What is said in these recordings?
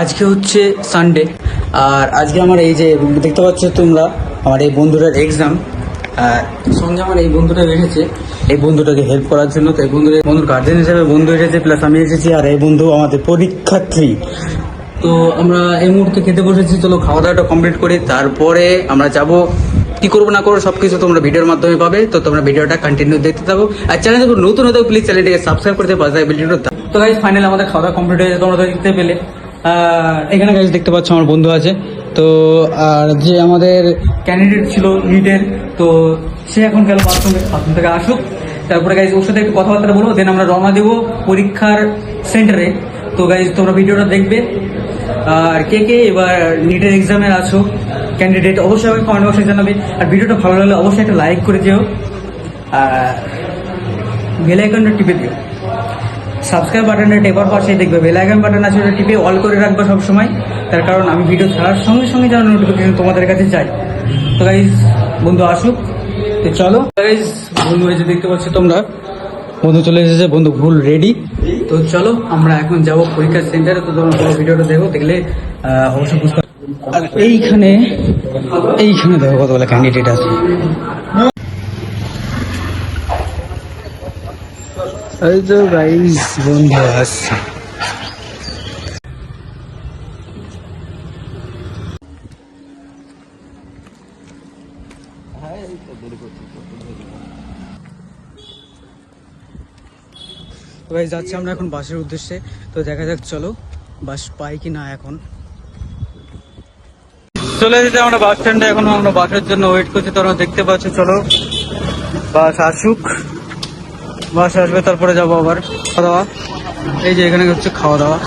আজকে হচ্ছে সানডে। আর আজকে আমার এই যে দেখতে পাচ্ছ তোমরা, আমার এই বন্ধুটার এক্সাম। আর সঙ্গে আমার এই বন্ধুটা এসেছে এই বন্ধুটাকে হেল্প করার জন্য। তো এই বন্ধুর গার্জেন হিসেবে বন্ধু এসেছে, প্লাস আমি এসেছি। আর এই বন্ধু আমাদের পরীক্ষার্থী। তো আমরা এই মুহূর্তে খেতে বসেছি। চলো খাওয়া দাওয়াটা কমপ্লিট করি, তারপরে আমরা যাব। কি করবো না করবো সবকিছু তোমরা ভিডিওর মাধ্যমে পাবে। তো তোমরা ভিডিওটা কন্টিনিউ দেখতে থাকো। আর চ্যানেল যখন নতুন হতে প্লিজ চ্যানেলটিকে সাবস্ক্রাইব করতে পারবে ভিডিওটা। তো গাইজ ফাইনালি আমাদের খাওয়া দাওয়া কমপ্লিট হয়ে যায়, তোমরা তো দেখতে পেলে। এখানে গাইজ দেখতে পাচ্ছ আমার বন্ধু আছে। তো আর যে আমাদের ক্যান্ডিডেট ছিল নিটের, তো সে এখন গেল বাথরুম থেকে আসুক, তারপরে গাইজ ওর সাথে একটু কথাবার্তা বলবো, দেন আমরা রওনা দেবো পরীক্ষার সেন্টারে। তো গাইজ তোমরা ভিডিওটা দেখবে। আর কে কে এবার নিটের এক্সামের আছো ক্যান্ডিডেট, অবশ্যই আমাকে কমেন্ট বক্সে জানাবে। আর ভিডিওটা ভালো লাগলে অবশ্যই একটা লাইক করে দিও, আর বেল আইকনটা টিপে দিও। সাবস্ক্রাইব বাটনটা টেপার পাশে দেখবে বেল আইকন বাটন আছে, ওটা টিপে অল করে রাখবে সবসময়। তার কারণ আমি ভিডিও ছাড়ার সঙ্গে সঙ্গে যেন নোটিফিকেশন তোমাদের কাছে যায়। তো গাইজ বন্ধু আসুক, তো চলো গাইজ। বন্ধু এসে দেখতে পাচ্ছ তোমরা, বন্ধু চলে এসেছে, বন্ধু ফুল রেডি। তো চলো আমরা এখন যাবো পরীক্ষার সেন্টারে। তো তোমরা পুরো ভিডিওটা দেখো, দেখলে অবশ্যই বুঝতে। আর এইখানে দেখো কতগুলো ক্যান্ডিডেট আছে। এই তো গাইস বন্ধু আসছে। তো গাইস যাচ্ছি আমরা এখন বাসের উদ্দেশ্যে। তো দেখা যাক চলো বাস পাই কি না। এখন চলে এসেছি আমরা বাস স্ট্যান্ডে, এখন আমরা বাসের জন্য ওয়েট করছি। তোমরা দেখতে পাচ্ছ, চলো বাস আসুক, বাস আসবে তারপরে যাবো আবার খাওয়া দাওয়া। এই যে এখানে হচ্ছে খাওয়া দাওয়া,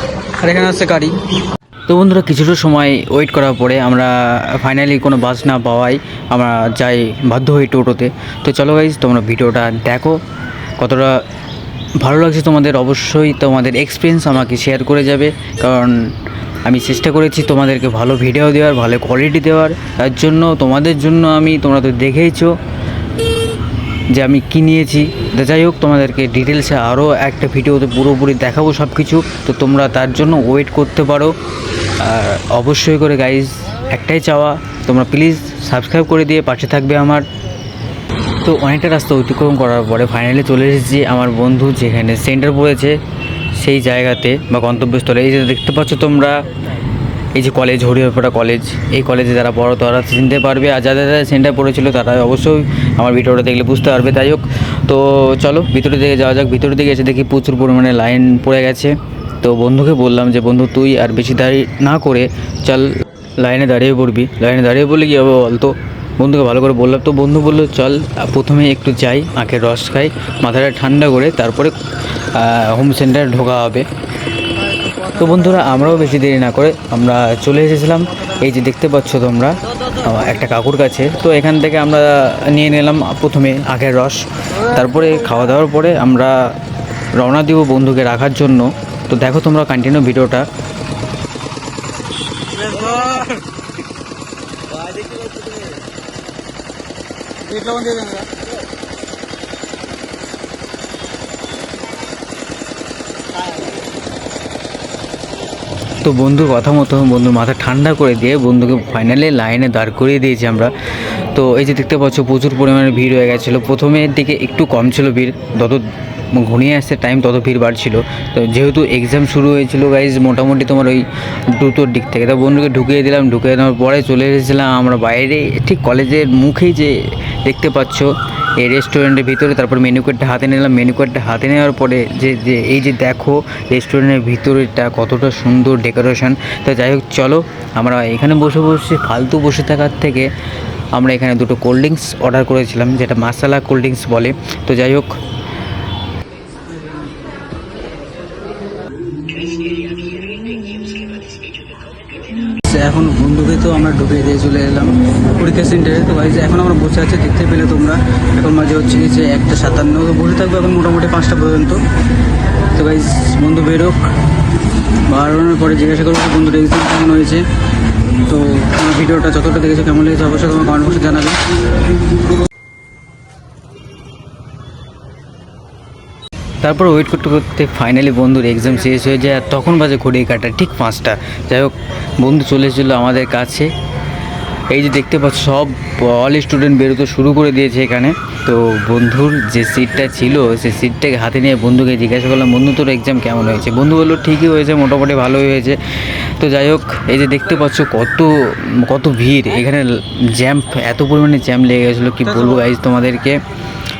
আর এখানে হচ্ছে গাড়ি। তো বন্ধুরা কিছুটা সময় ওয়েট করার পরে আমরা ফাইনালি কোনো বাস না পাওয়ায় আমরা যাই বাধ্য হই টোটোতে। তো চলো গাইজ তোমরা ভিডিওটা দেখো, কতটা ভালো লাগছে তোমাদের। অবশ্যই তোমাদের এক্সপিরিয়েন্স আমাকে শেয়ার করে যাবে, কারণ আমি চেষ্টা করেছি তোমাদেরকে ভালো ভিডিও দেওয়ার, ভালো কোয়ালিটি দেওয়ার। তার জন্য তোমাদের জন্য তোমরা তো দেখেইছো যে আমি কী নিয়েছি। যাই হোক তোমাদেরকে ডিটেলসে আরও একটা ভিডিওতে পুরোপুরি দেখাবো সব কিছু। তো তোমরা তার জন্য ওয়েট করতে পারো। আর অবশ্যই করে গাইজ একটাই চাওয়া, তোমরা প্লিজ সাবস্ক্রাইব করে দিয়ে পাশে থাকবে আমার। তো অনেকটা রাস্তা অতিক্রম করার পরে ফাইনালি চলে এসেছি আমার বন্ধু যেখানে সেন্টার পড়েছে সেই জায়গাতে বা গন্তব্যস্থলে। এই যে দেখতে পাচ্ছ তোমরা, এই যে কলেজ, হরিহরপাড়া কলেজ। এই কলেজে যারা বড় তারা চিনতে পারবে, আর যাদের সেন্টার পড়েছিল তারা অবশ্যই আমার ভিডিওটা দেখলে বুঝতে পারবে। তাই হোক, তো চলো ভিতরের দিকে যাওয়া যাক। ভিতরের দিকে এসে দেখি প্রচুর পরিমাণে লাইন পড়ে গেছে। তো বন্ধুকে বললাম যে বন্ধু তুই আর বেশি দাঁড়িয়ে না করে চল লাইনে দাঁড়িয়ে পড়বি। লাইনে দাঁড়িয়ে পড়লে কী হবে বলতো, বন্ধুকে ভালো করে বললাম। তো বন্ধু বললো চল প্রথমে একটু যাই, আখের রস খাই, মাথাটা ঠান্ডা করে তারপরে হোম সেন্টারে ঢোকা হবে। তো বন্ধুরা আমরাও বেশি দেরি না করে আমরা চলে এসেছিলাম এই যে দেখতে পাচ্ছ তোমরা একটা কাকুর কাছে। তো এখান থেকে আমরা নিয়ে নিলাম প্রথমে আখের রস, তারপরে খাওয়া দাওয়ার পরে আমরা রওনা দিব বন্ধুকে রাখার জন্য। তো দেখো তোমরা কন্টিনিউ ভিডিওটা। তো বন্ধুর কথা মতো বন্ধুর মাথা ঠান্ডা করে দিয়ে বন্ধুকে ফাইনালি লাইনে দাঁড় করিয়ে দিয়েছি আমরা। তো এই যে দেখতে পাচ্ছ প্রচুর পরিমাণে ভিড় হয়ে গেছিলো। প্রথমের দিকে একটু কম ছিল ভিড়, যত ঘনিয়ে আসছে টাইম তত ভিড় বাড়ছিল। তো যেহেতু এক্সাম শুরু হয়েছিল গাইজ মোটামুটি তোমার ওই 2টোর দিক থেকে, তো বন্ধুকে ঢুকিয়ে দিলাম। ঢুকিয়ে দেওয়ার পরে চলে এসেছিলাম আমরা বাইরে, ঠিক কলেজের মুখেই যে দেখতে পাচ্ছ এই রেস্টুরেন্টের ভিতরে। তারপর মেনু কার্ডটা হাতে নিলাম। মেনু কার্ডটা হাতে নেওয়ার পরে যে এই যে দেখো রেস্টুরেন্টের ভিতরেটা কতটা সুন্দর ডেকোরেশন। তো যাই হোক চলো আমরা এখানে বসে বসে ফালতু বসে থাকার থেকে আমরা এখানে 2টো কোল্ড ড্রিঙ্কস অর্ডার করেছিলাম, যেটা মাসালা কোল্ড ড্রিঙ্কস বলে। তো যাই হোক এখন বন্ধুকে তো আমরা ঢুকিয়ে দিয়ে চলে এলাম পরীক্ষা সেন্টারে। তো গাইজ এখন আমরা বসে আছি, দেখতে পেলে তোমরা। এখন মাঝে হচ্ছে যে 1:57, বসে থাকবো এখন মোটামুটি 5টা পর্যন্ত। তো গাইজ বন্ধু বেরোক, বাড়ানোর পরে জিজ্ঞাসা করবো বন্ধুর এক্সাম কেমন হয়েছে। তো আমার ভিডিওটা যতটা দেখেছো কেমন লেগেছে অবশ্যই তোমার কমেন্ট বক্সে জানাবে। তারপর ওয়েট করতে করতে ফাইনালি বন্ধুর এক্সাম শেষ হয়ে যায়, আর তখন বাজে ঘড়ির কাঁটা ঠিক 5টা। যাই হোক, বন্ধু চলে এসেছিলো আমাদের কাছে। এই যে দেখতে পাচ্ছ সব অল স্টুডেন্ট বেরোতে শুরু করে দিয়েছে এখানে। তো বন্ধুর যে সিটটা ছিল সেই সিটটাকে হাতে নিয়ে বন্ধুকে জিজ্ঞাসা করলাম, বন্ধু তোর এক্সাম কেমন হয়েছে? বন্ধু বললো ঠিকই হয়েছে, মোটামুটি ভালোই হয়েছে। তো যাই হোক, এই যে দেখতে পাচ্ছ কত কত ভিড় এখানে, জ্যাম, এত পরিমাণে জ্যাম লেগে গেছিলো কি বলবো গাইজ তোমাদেরকে।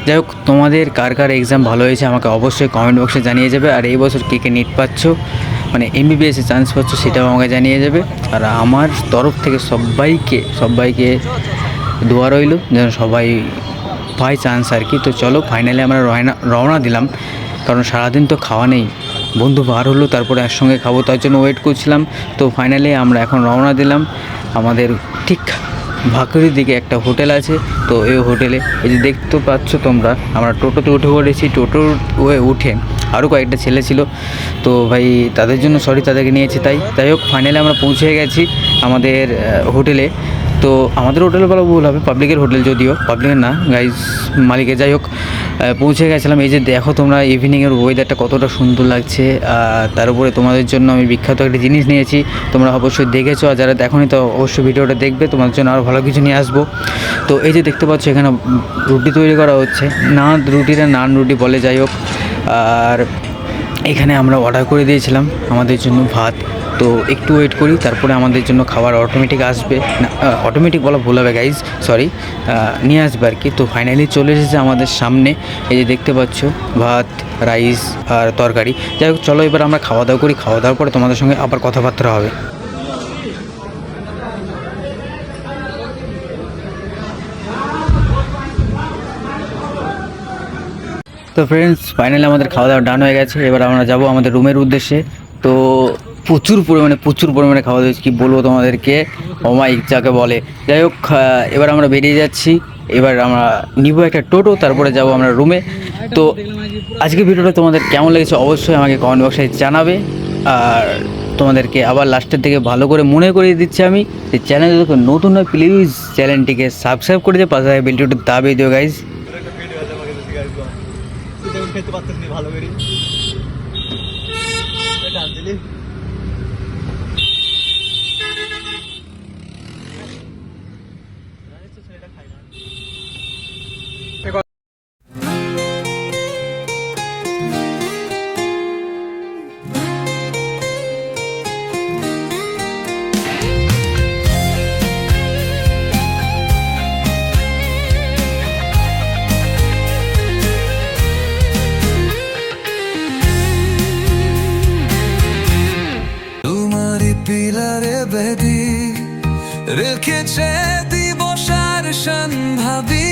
যাই হোক, তোমাদের কার কার এক্সাম ভালো হয়েছে আমাকে অবশ্যই কমেন্ট বক্সে জানিয়ে যাবে। আর এই বছর কে কে নিট পাচ্ছ, মানে এমবিবিএসে চান্স পাচ্ছ, সেটাও আমাকে জানিয়ে যাবে। আর আমার তরফ থেকে সবাইকে দোয়া রইল যেন সবাই পায় চান্স আর কি। তো চলো ফাইনালি আমরা রওনা দিলাম, কারণ সারাদিন তো খাওয়া নেই। বন্ধু বার হলো, তারপরে একসঙ্গে খাবো, তার জন্য ওয়েট করছিলাম। তো ফাইনালি আমরা এখন রওনা দিলাম। আমাদের ঠিক ভাকুরির দিকে একটা হোটেল আছে, তো এই হোটেলে এই যে দেখতে পাচ্ছ তোমরা, আমরা টোটোতে উঠে পড়েছি। টোটো উঠে আরও কয়েকটা ছেলে ছিল, তো ভাই তাদের জন্য সরি, তাদেরকে নিয়েছি। তাই হোক, ফাইনালি আমরা পৌঁছে গেছি আমাদের হোটেলে। তো আমাদের হোটেলে বলা ভুল হবে, পাবলিকের হোটেল, যদিও পাবলিকের না গাইজ, মালিকের। যাই হোক, পৌঁছে গেছিলাম। এই যে দেখো তোমরা ইভিনিংয়ের ওয়েদারটা কতটা সুন্দর লাগছে। তার উপরে তোমাদের জন্য আমি বিখ্যাত একটা জিনিস নিয়েছি, তোমরা অবশ্যই দেখেছো, আর যারা দেখোনি তো অবশ্যই ভিডিওটা দেখবে, তোমাদের জন্য আরও ভালো কিছু নিয়ে আসবো। তো এই যে দেখতে পাচ্ছ এখানে রুটি তৈরি করা হচ্ছে, নান রুটি বলে। যাই হোক, আর এখানে আমরা অর্ডার করে দিয়েছিলাম আমাদের জন্য ভাত। তো একটু ওয়েট করি, তারপরে আমাদের জন্য খাবার অটোমেটিক আসবে, না অটোমেটিক বলা ভুল হবে গাইজ, সরি, নিয়ে আসবে আর কি। তো ফাইনালি চলে এসেছে আমাদের সামনে, এই যে দেখতে পাচ্ছ ভাত, রাইস আর তরকারি। যাই হোক, চলো এবার আমরা খাওয়া দাওয়া করি, খাওয়া দাওয়ার পরে তোমাদের সঙ্গে আবার কথাবার্তা হবে। তো ফ্রেন্ডস, ফাইনালি আমাদের খাওয়া দাওয়া ডান হয়ে গেছে। এবার আমরা যাব আমাদের রুমের উদ্দেশ্যে। তো প্রচুর পরিমাণে খাওয়া দাওয়া, কী বলবো তোমাদেরকে, অমায়িক যাকে বলে। যাই হোক, এবার আমরা বেরিয়ে যাচ্ছি। এবার আমরা নিব একটা টোটো, তারপরে যাব আমরা রুমে। তো আজকে ভিডিওটা তোমাদের কেমন লেগেছে অবশ্যই আমাকে কমেন্ট বক্সে জানাবে। আর তোমাদেরকে আবার লাস্টের দিকে ভালো করে মনে করিয়ে দিচ্ছি আমি, যে চ্যানেল যখন নতুন হয় প্লিজ চ্যানেলটিকে সাবস্ক্রাইব করে দিয়ে পাশে ভিডিওটি দাবিয়ে দিও গাইজ। খেতে পারতেছি ভালো করে পিলারে বেদি রেখেছে দিবসার ভাবি,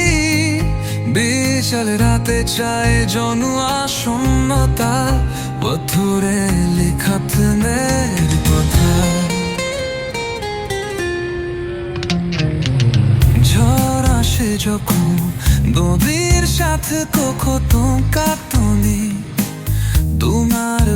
বিশাল রাতে চায় জনুয়া শূন্যতা, পথুরে লেখা প্রেমের কথা। ঝড় আসে যখন নদীর সাথে কখনো কাটনি তোমার